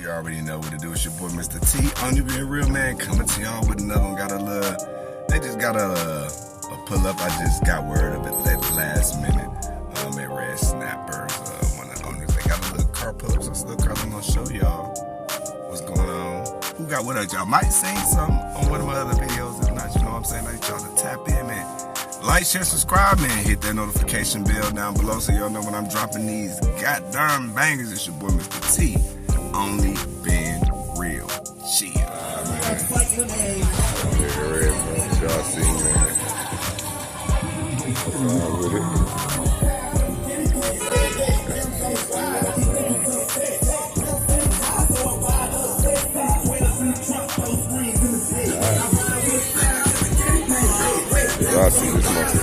You already know what to do. It's your boy, Mr. T. Only being real, man. Coming to y'all with another one. They just got a pull up. I just got word of it at the last minute. At Red Snappers, one of the owners. They got a little car pull up. So it's a little car. I'm gonna show y'all what's going on. Who got what else? Y'all might seen something on one of my other videos. If not, you know what I'm saying? I need y'all to tap in, man. Like, share, subscribe, man. Hit that notification bell down below so y'all know when I'm dropping these goddamn bangers. It's your boy, Mr. T. Only been real. Chill. Y'all see, man. With it. Y'all see this motherfucker.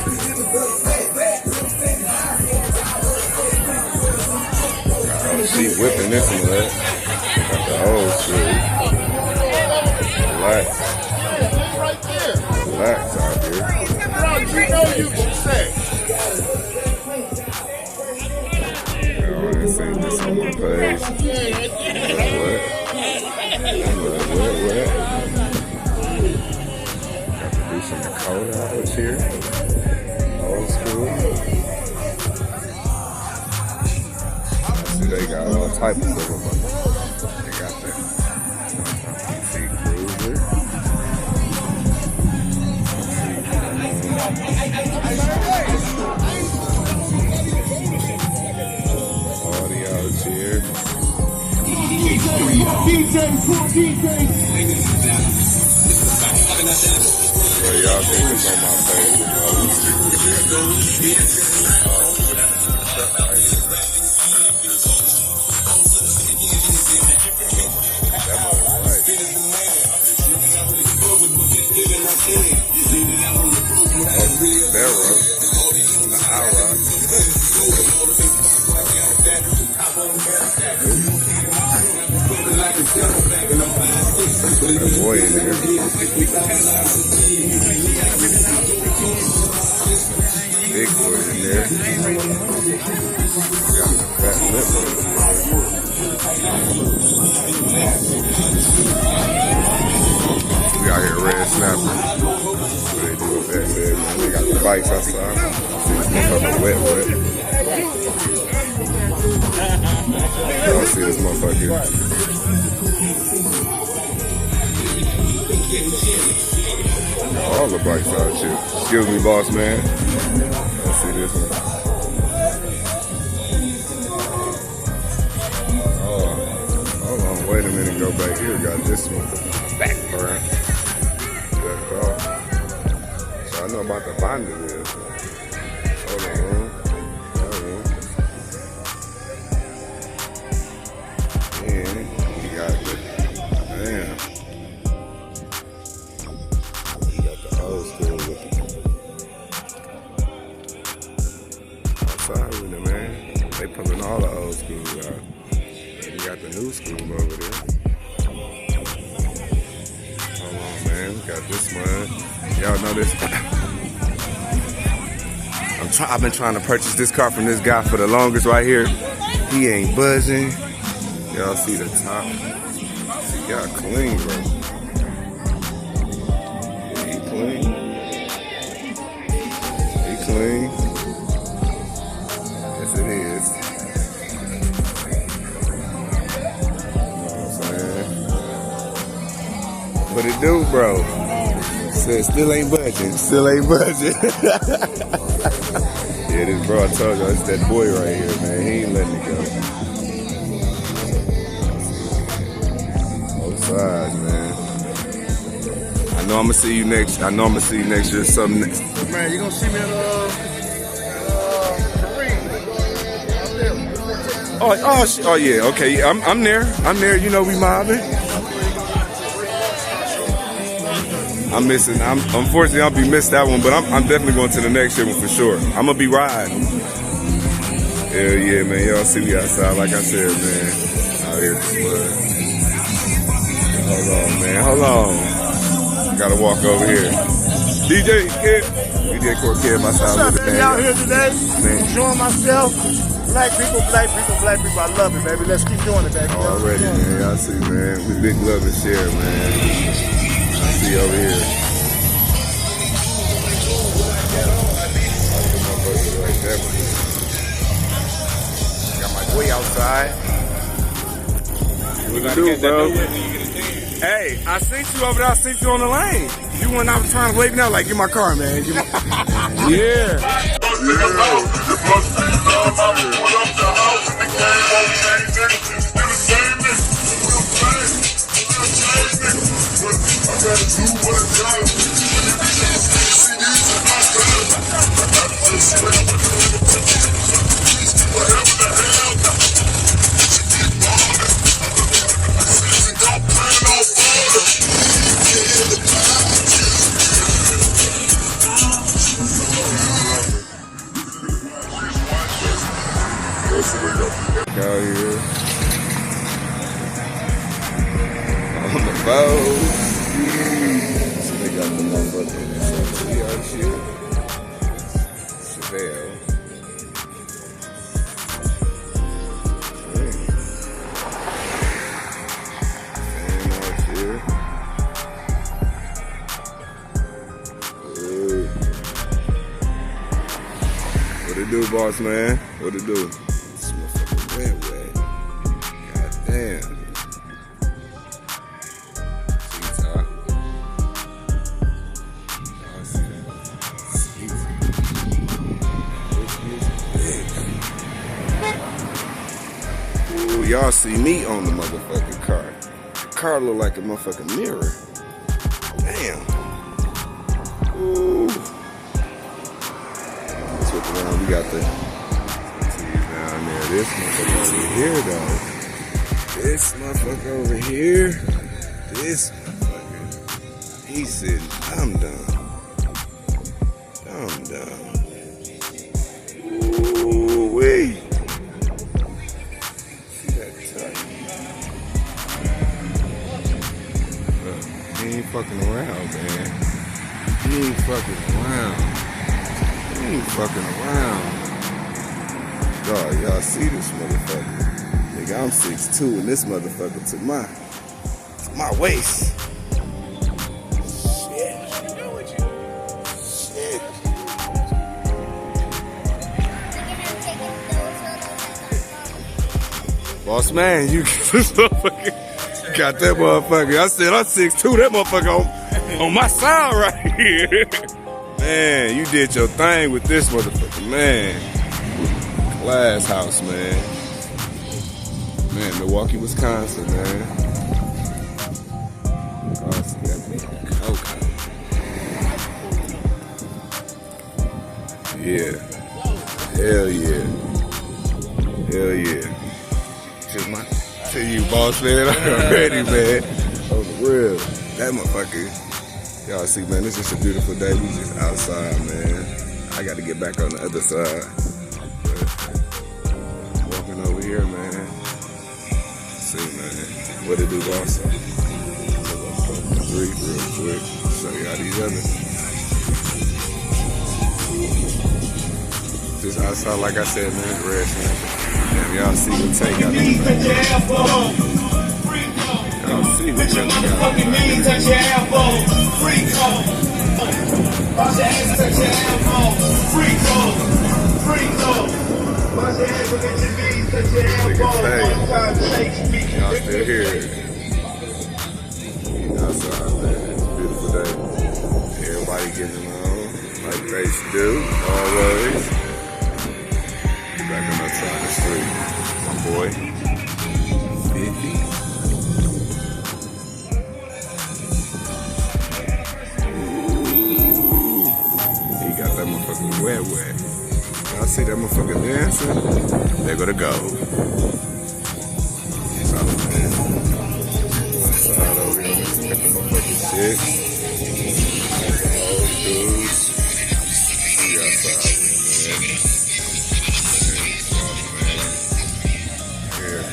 She whipping this one, right? Got the old shit. Relax. Relax out here. You know you can say. I already seen this on my page. What? Got to do some cold outfits here. Old school. They got all types of them. They got that PC Cruiser. Audio out here. Well, y'all think it's on my page. That boy in there. Big boy in there. Got the fat lip on it. We out here Red Snapper. What they do with that, man? They got the bikes outside. Y'all see this motherfucker. All the bikes out here. Excuse me, boss man. Let's see this one. Oh, hold on, wait a minute, go back here. Got this one. Back burn. That's all. So I know about the bonding is. Hold on. And we got the damn. Old school with it. Outside with it, man. They pulling all the old schools out. You got the new school over there. Hold on, man. We got this one. Y'all know this. I've been trying to purchase this car from this guy for the longest right here. He ain't buzzing. Y'all see the top. See, y'all clean, bro. Clean. Yes, it is. You know what I'm saying? What it do, bro? Said still ain't budging. Still ain't budging. Yeah, this bro, I told y'all, it's that boy right here, man. He ain't letting it go. Both sides, man. I know I'm gonna see you next. I know I'm gonna see you next year. Something next. Man, you gonna see me at Oh yeah, okay. I'm there. You know we mobbing. I'm missing. Unfortunately I'll be missed that one, but I'm definitely going to the next year one for sure. I'm gonna be riding. Hell yeah, man. Y'all see me outside, like I said, man. Out here this mud. Hold on, man. Hold on. Gotta walk over here. DJ Kid. DJ Kid, my What's side up, with the baby? Out here today, man. enjoying myself. Black people, black people, black people. I love it, baby. Let's keep doing it, baby. Already, man. Y'all see, man. We big love and share, man. I see you over here. Got my boy outside. What you do, bro? Hey, I seen you over there. I seen you on the lane. You went out trying to wave me out like, get my car, man. Get my... Yeah. Out here on the boat. So they got the motherfucking shit. Chevelle. And out here. What it do, boss man? What it do? Wet. God damn. T-top. Y'all see that? Ooh, y'all see me on the motherfucking car. The car look like a motherfucking mirror. Damn. Ooh. Let's look around. We got the down there. This motherfucker over here, though. This motherfucker over here. This motherfucker. He's sitting. I'm done. Ooh, wee. See that tight? He ain't fucking around, man. He ain't fucking around. Y'all see this motherfucker. Nigga, I'm 6'2", and this motherfucker to my waist. Shit. Boss man, you this motherfucker got that motherfucker. I said I'm 6'2", that motherfucker on my side right here. Man, you did your thing with this motherfucker, man. Glass house, man. Man, Milwaukee, Wisconsin, man. Yeah. Hell yeah. To you, boss man. I'm ready, man. On the real. That motherfucker. Y'all see, man, it's just a beautiful day. We just outside, man. I got to get back on the other side. Over here, man. See, man. What it do, boss? Real quick. Show y'all these others. Just outside, like I said, man. Red snap. Damn, y'all see what take out there. Y'all see what take out Y'all still here. Outside, man. It's a beautiful day. Everybody getting along like they do, always. Back on that side of the street. My boy. 50. Ooh. He got that motherfucking wet. Y'all see that motherfucker dancing? There go the gold. Outside over here, let's get the motherfucking shit. Old dudes. We outside with it, man. Yeah.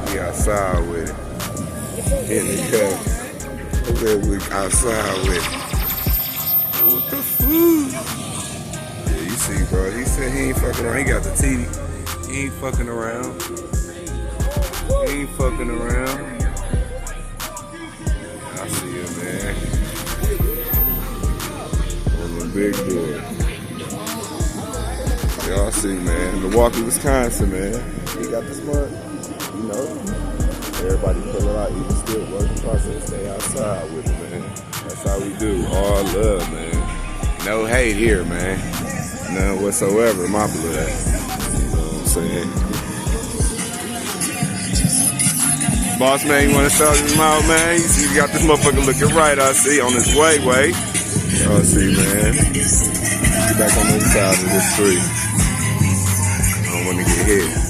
We outside with it. In the cut. said we outside with. What the fuck? Yeah, you see, bro. He said he ain't fucking around. He got the TV. He ain't fucking around. He ain't fucking around. I see him, man. On the big boy. Y'all see, man. Milwaukee, Wisconsin, man. He got this month. You know. Everybody pull it out. Even still working process. Stay outside with it, man. That's how we do. All love, man. No hate here, man. None whatsoever. My blood. You know what I'm saying? Boss man, you want to start his mouth, man? You see, you got this motherfucker looking right. I see on his way. Y'all see, man. Get back on the other side of this street. I don't want to get hit.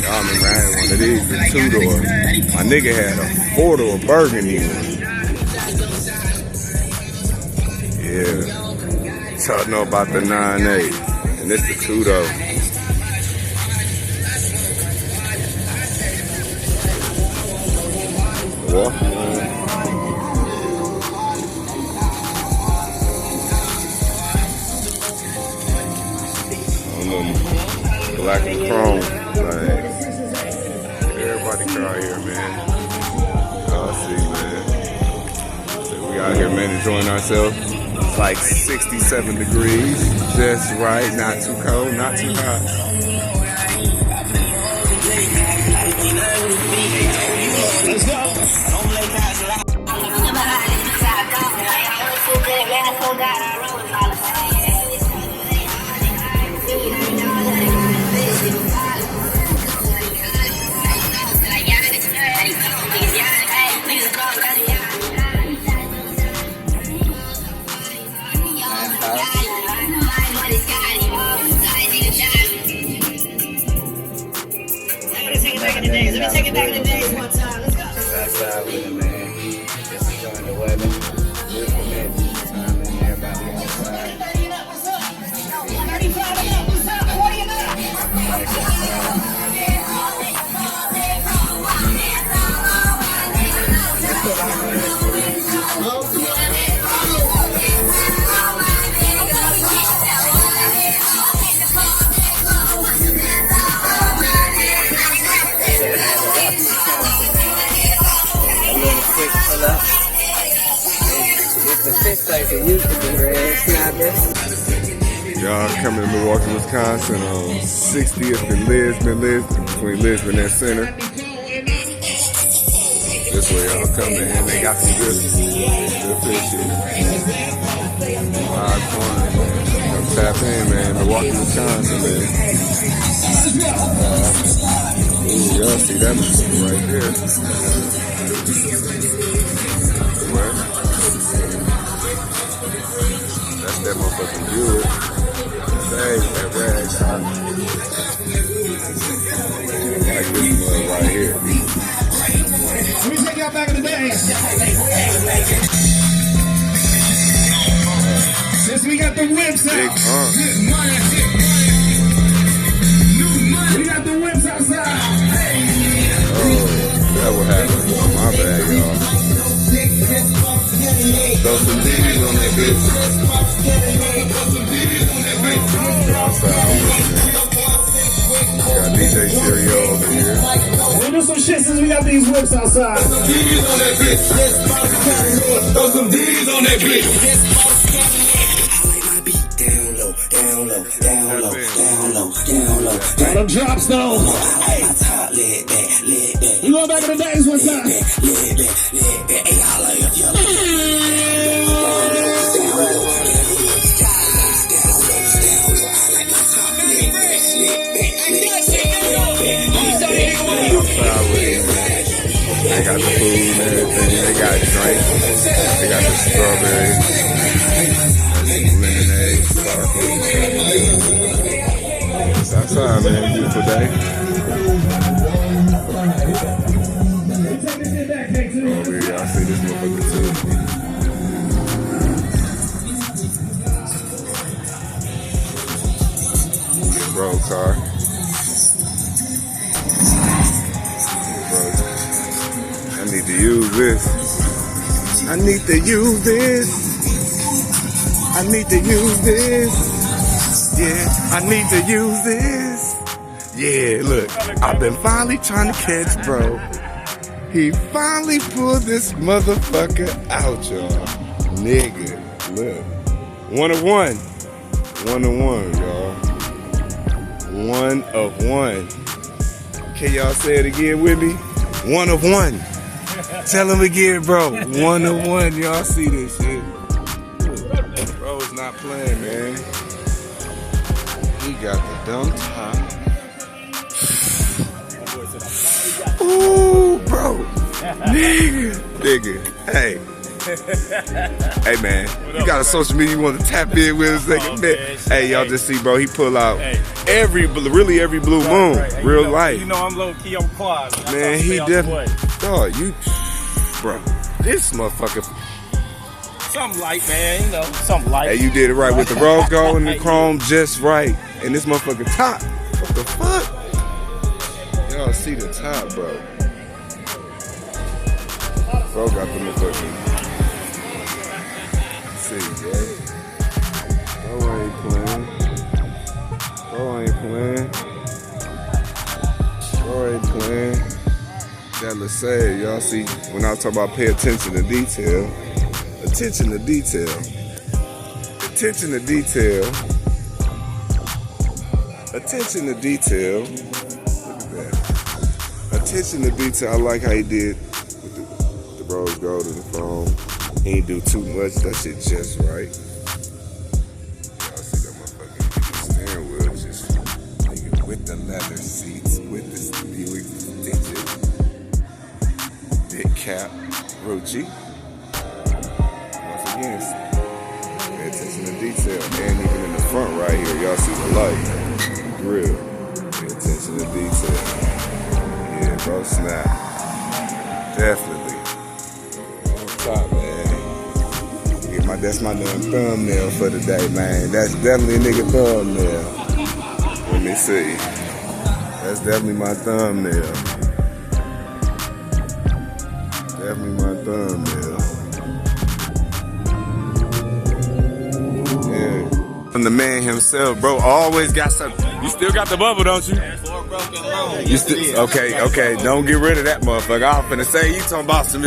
Y'all remember I had one of these, the 2-door. My nigga had a 4-door burgundy one. Yeah. Y'all know about the 9.8. And this the 2-door. Walking on. Black and chrome. Like, everybody car here, man. Y'all see, man. So we out here, man, enjoying ourselves. It's like 67 degrees. Just right. Not too cold, not too hot. Let's go. Let me take it back in the days one time. Let's go. Outside with it, man. Just enjoying the weather. Beautiful man. Time and everybody outside. 35 and up. What's up? 40 and up. Y'all coming to Milwaukee, Wisconsin on 60th and Lisbon, between Lisbon and Center. This way y'all coming in. They got some good fishes. Five corners, man. Come tap in, man. Milwaukee, Wisconsin, man. Y'all see that right there. That's that motherfucking Buick. That rag top. Like this mug right here. Let me take y'all back in the day. Since we got the whips out. Big We got the whips outside. Oh, that what happened. My bad, y'all. Throw some D's on that bitch. Got DJ Stereo over here. We'll do some shit since we got these whips outside. Throw some D's on that bitch. Down low, down low, down low, down low. Got them drops though. My top lid back. We going back in the days one time. Lid back. Hey, holla if you They got the food and everything. They got drinks. They got the strawberries. Lemonade. It's outside, man. Beautiful day. Over here, y'all see this motherfucker too. bro car. Bro, I need to use this. I need to use this. I need to use this. Yeah, I need to use this. Yeah, look, I've been finally trying to catch bro. He finally pulled this motherfucker out, y'all. Nigga, look. 1 of 1. 1 of 1, y'all. 1 of 1. Can y'all say it again with me? 1 of 1. Tell him again, bro. 1 of 1. Y'all see this shit? Bro is not playing, man. He got the dumb top. Ooh, bro. Nigga. Hey. Hey, man. You got a social media you want to tap in with us, nigga? Man. Hey, y'all just see, bro. He pull out every blue moon. Real life. You know I'm low key on quad. Man, he definitely. Dog, you. Bro, this motherfucker. Something light, man. You know, something light. Hey, you did it right with the rose gold and the chrome just right. And this motherfucker top. What the fuck? Y'all see the top, bro. Bro got the motherfucker. See, bro. Bro ain't playing. Bro ain't playing. Bro ain't playing. That Lesabre, y'all see, when I talk about pay attention to detail. Attention to detail. Attention to detail. Attention to detail. Look at that. Attention to detail. I like how he did with the rose gold and the foam. He ain't do too much. That shit just right. Y'all see that motherfucking steering wheel just nigga, with the leather seats, with the Buick stitches, big cap, Rucci. Once again, pay attention to detail. And even in the front right here, y'all see the light, the grill. Pay attention to detail. Yeah, bro, snap. Definitely. On top, man. That's my damn thumbnail for the day, man. That's definitely a nigga thumbnail. Let me see. That's definitely my thumbnail. Definitely my thumbnail. Yeah. From the man himself, bro. Always got something. You still got the bubble, don't you? You still okay. Don't get rid of that motherfucker. I was finna say you talking about some.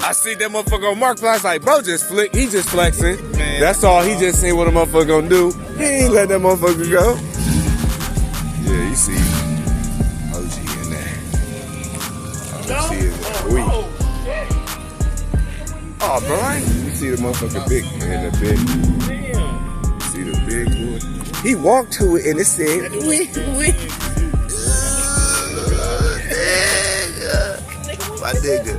I see that motherfucker on Marketplace like, bro, just flick. He just flexing. Man. That's all. He just seen what a motherfucker gonna do. He ain't let that motherfucker go. Yeah, you see OG in there. OG in there. Oh, bro, you see the motherfucker big, man. The big. You see the big one. He walked to it and it said, wee. My nigga.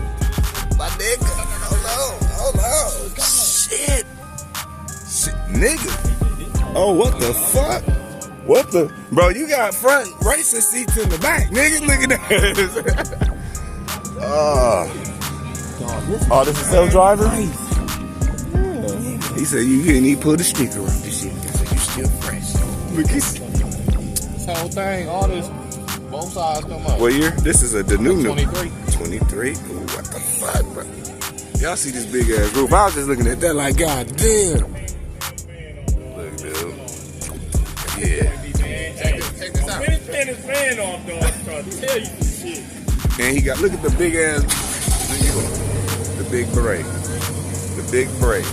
Hold on. Shit, nigga. Oh, what the fuck? What the? Bro, you got front racing seats in the back, nigga. Look at that. Oh, this is self-driver? Yeah. He said you didn't even put a sticker on this shit. He said you still fresh. Look, this whole thing, all this, both sides come up. What year? This is the new 23. 23? Ooh, what the fuck, bro? Y'all see this big ass roof? I was just looking at that like, god damn. Look, dude. Yeah. Check this out. Finish paying his fan off, though. I'm trying to tell you some shit. And he got, look at the big ass, the big brake. The big brake.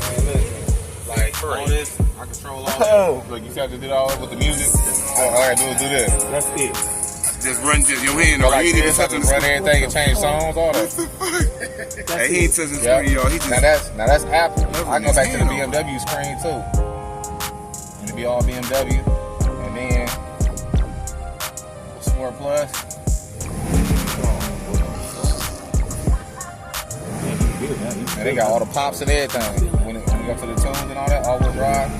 Like, all this, I control all that. Look, you have to do all that with the music. All I gotta do is do this. That's it. Just run your hand over. Like, He ain't even have to run everything and change songs, all that. Hey, he ain't touching the screen, y'all. He just, Now that's Apple. I can go back to the BMW screen too. It'll be all BMW. And then Sport Plus. And they got all the pops and everything. When you go to the tunes and all that, all-wheel drive.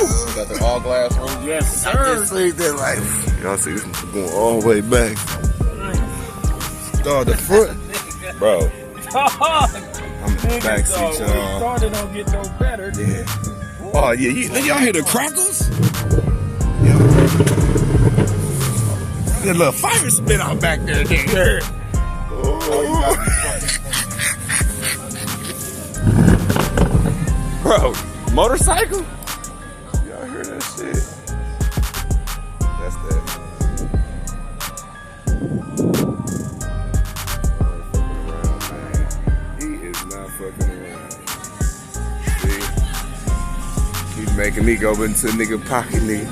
You got the all-glass roof. Yes, I just think that like, y'all see this one going all the way back. Dog, the front, bro. I'm in the back seat, y'all. Started don't get no better. Yeah. Oh yeah, y'all hear the crackles? The little fire spit out back there, nigga. You heard? Bro, motorcycle? Y'all hear that shit? That's that. He is not fucking around. See? He's making me go into a nigga pocket, nigga.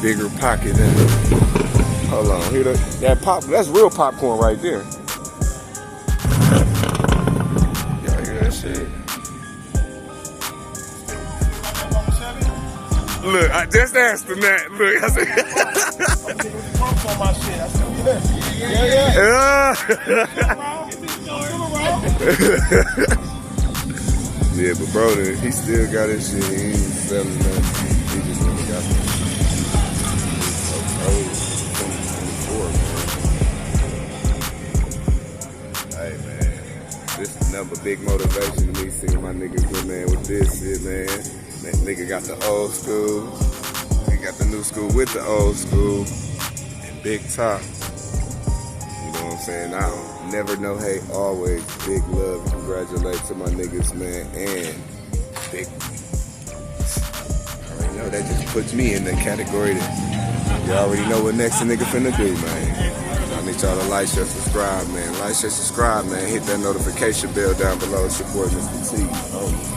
Bigger pocket than hold on, hear that pop? That's real popcorn right there. Y'all hear that shit? Look, I just asked him that. Look, I said. on my shit. I still good. Yeah, but bro, he still got his shit. He ain't selling nothing. He just really got it. Hey man, this is another big motivation to me seeing my niggas good man with this shit, man. That nigga got the old school, he got the new school with the old school, and big top. You know what I'm saying? I don't never know hate, always big love. Congratulate to my niggas, man, and big. I already know that just puts me in the category that you already know what next a nigga finna do, man. I need y'all to like, share, subscribe, man. Like, share, subscribe, man. Hit that notification bell down below. It's your boy, Mr. T. Oh.